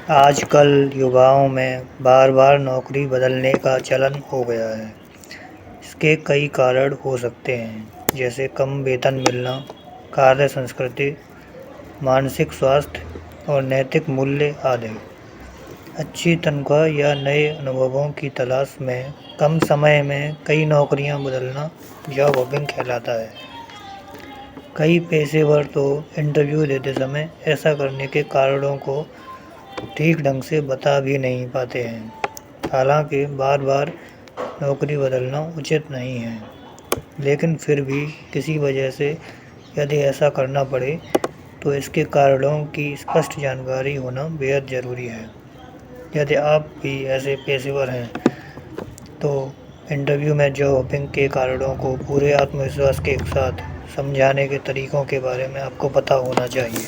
आजकल युवाओं में बार-बार नौकरी बदलने का चलन हो गया है। इसके कई कारण हो सकते हैं, जैसे कम वेतन मिलना, कार्य संस्कृति, मानसिक स्वास्थ्य और नैतिक मूल्य आदि। अच्छी तनख्वाह या नए अनुभवों की तलाश में कम समय में कई नौकरियां बदलना जॉब हॉपिंग कहलाता है। कई पेशेवर तो इंटरव्यू देते समय ऐसा करने के कारणों को ठीक ढंग से बता भी नहीं पाते हैं। हालांकि बार-बार नौकरी बदलना उचित नहीं है, लेकिन फिर भी किसी वजह से यदि ऐसा करना पड़े तो इसके कारणों की स्पष्ट जानकारी होना बेहद ज़रूरी है। यदि आप भी ऐसे पेशेवर हैं तो इंटरव्यू में जॉब हॉपिंग के कारणों को पूरे आत्मविश्वास के साथ समझाने के तरीकों के बारे में आपको पता होना चाहिए।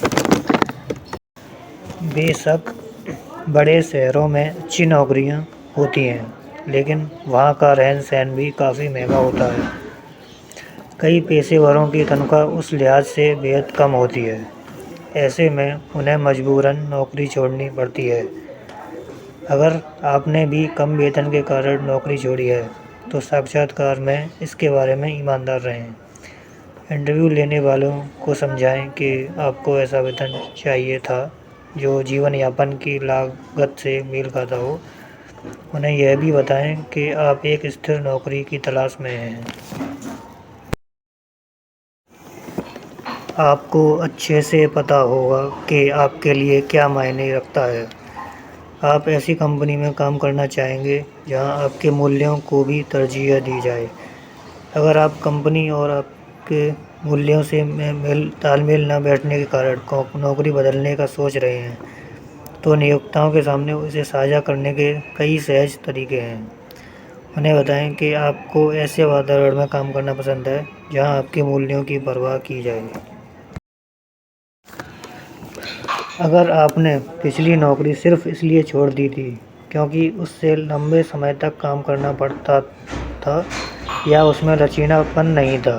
बेशक बड़े शहरों में अच्छी नौकरियां होती हैं, लेकिन वहां का रहन-सहन भी काफ़ी महंगा होता है। कई पेशेवरों की तनख्वाह उस लिहाज से बेहद कम होती है। ऐसे में उन्हें मजबूरन नौकरी छोड़नी पड़ती है। अगर आपने भी कम वेतन के कारण नौकरी छोड़ी है, तो साक्षात्कार में इसके बारे में ईमानदार रहें। इंटरव्यू लेने वालों को समझाएं कि आपको ऐसा वेतन चाहिए था जो जीवन यापन की लागत से मेल खाता हो। उन्हें यह भी बताएं कि आप एक स्थिर नौकरी की तलाश में हैं। आपको अच्छे से पता होगा कि आपके लिए क्या मायने रखता है। आप ऐसी कंपनी में काम करना चाहेंगे जहां आपके मूल्यों को भी तरजीह दी जाए। अगर आप कंपनी और आपके मूल्यों से तालमेल न बैठने के कारण नौकरी बदलने का सोच रहे हैं, तो नियोक्ताओं के सामने उसे साझा करने के कई सहज तरीके हैं। उन्हें बताएं कि आपको ऐसे वातावरण में काम करना पसंद है जहां आपके मूल्यों की परवाह की जाए। अगर आपने पिछली नौकरी सिर्फ इसलिए छोड़ दी थी क्योंकि उससे लंबे समय तक काम करना पड़ता था या उसमें लचीलापन नहीं था,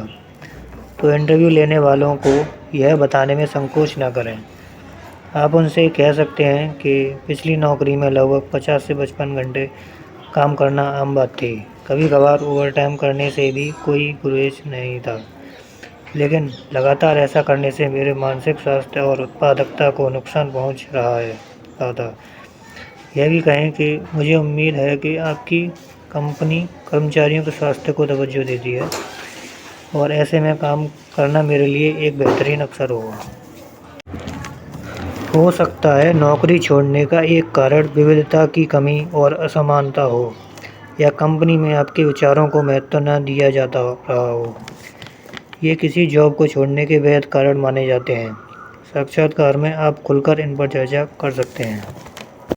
तो इंटरव्यू लेने वालों को यह बताने में संकोच न करें। आप उनसे कह सकते हैं कि पिछली नौकरी में लगभग 50 से 55 घंटे काम करना आम बात थी। कभी-कभार ओवरटाइम करने से भी कोई गुरेज नहीं था, लेकिन लगातार ऐसा करने से मेरे मानसिक स्वास्थ्य और उत्पादकता को नुकसान पहुंच रहा था। यह भी कहें कि मुझे उम्मीद है कि आपकी कंपनी कर्मचारियों के स्वास्थ्य को तवज्जो देती है और ऐसे में काम करना मेरे लिए एक बेहतरीन अवसर होगा। हो सकता है नौकरी छोड़ने का एक कारण विविधता की कमी और असमानता हो, या कंपनी में आपके विचारों को महत्व न दिया जाता रहा हो। ये किसी जॉब को छोड़ने के वैध कारण माने जाते हैं। साक्षात्कार में आप खुलकर इन पर चर्चा कर सकते हैं।